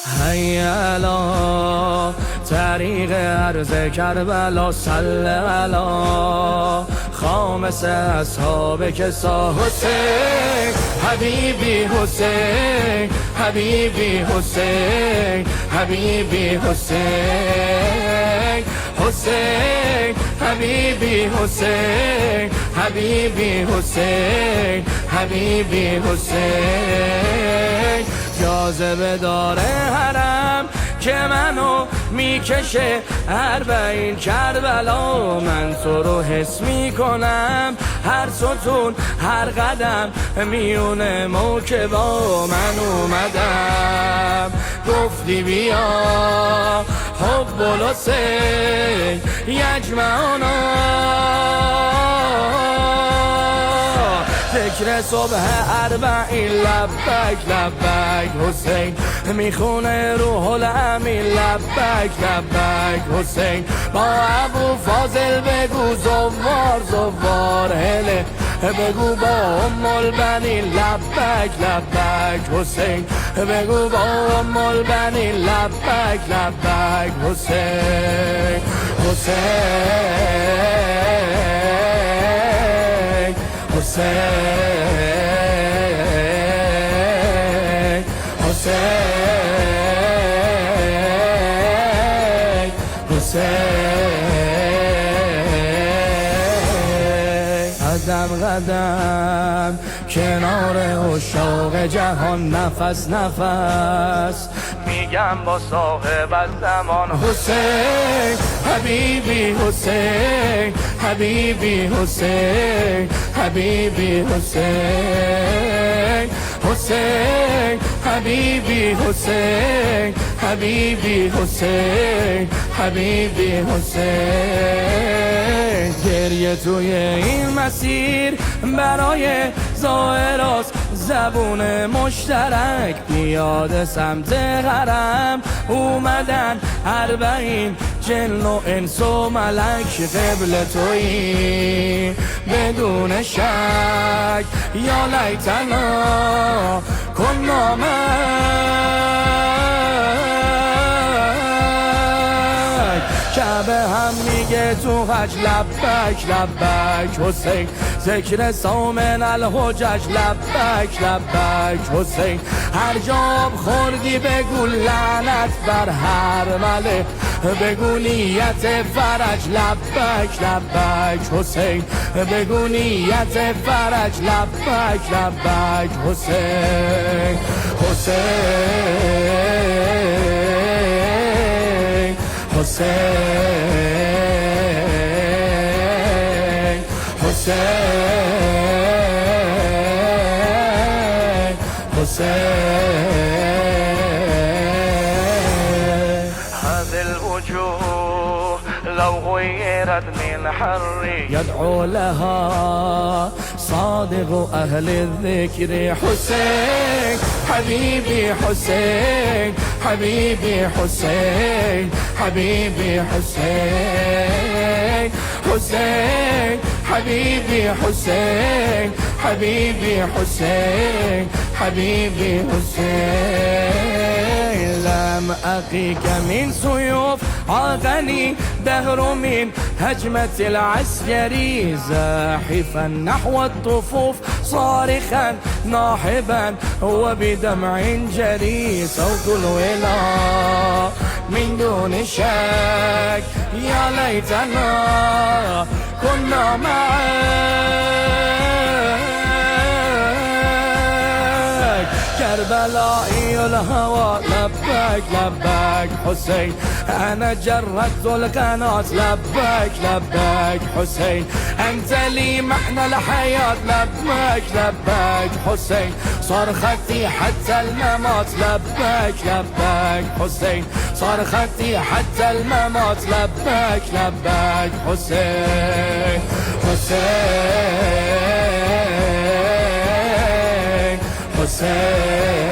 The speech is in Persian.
هیالا طریق عرض کربلا صلی علی خامس اصحاب کسا حسین حبیبی حسین حبیبی حسین حبیبی حسین حسین حبیبی حسین حبیبی حسین حبیبی حسین جاذبه داره حرم که منو میکشه اربعین کربلا من تو رو حس میکنم هر ستون هر قدم میونه موکبا من اومدم گفتی بیا حب الحسین یجمعنا ذکر صبح اربعین لبک لبک حسین میخونه روح الامین لبک لبک حسین با ابو فاضل بگو زوار زوار هله بگو با ام البنین لبک لبک حسین بگو با ام البنین لبک لبک حسین حسین حسین حسین حسین قدم قدم کنار عشاق جهان نفس نفس میگم با صاحب الزمان حسین حبیبی حسین حبیبی حسین حبیبی حسین حسین حبیبی حسین حبیبی حسین حبیبی حسین گریه توی این مسیر برای ظاهراست زبون مشترک بیاد سمت حرم اومدن اربعین جن و انس و ملک قبل تویی بدون شک یا لیتنا کنا کعبه هم میگه تو حج لبک لبک حسین ذکر سامن الحجج لبک لبک حسین هر جا خوردی بگو لعنت بر هر مله بگو نیت فرج لبک لبک حسین بگو نیت فرج لبک لبک حسین حسین حسین حسین حسین هذه الوجوه لو غيرت من حر يدعو لها صادق أهل الذكر حسين حبيبي حسين حبيبي حسين حبيبي حسين حسين حبيبي حسين حبيبي حسين حبيبي حسين لم أقيك من سيوف عاقني دهر من هجمة العسكري زاحفا نحو الطفوف صارخا ناحبا وبدمع جري صوت الولاء من دون شك يا ليتنا كنا معك كربلائي الهوى لبك لبك حسين أنا جردت القناة لبك لبك حسين أنت لي معنى الحياة لبك لبك حسين صرختي حتى الممات لبك لبك حسين صرختي حتى الممات لبك لبك حسين حسين حسين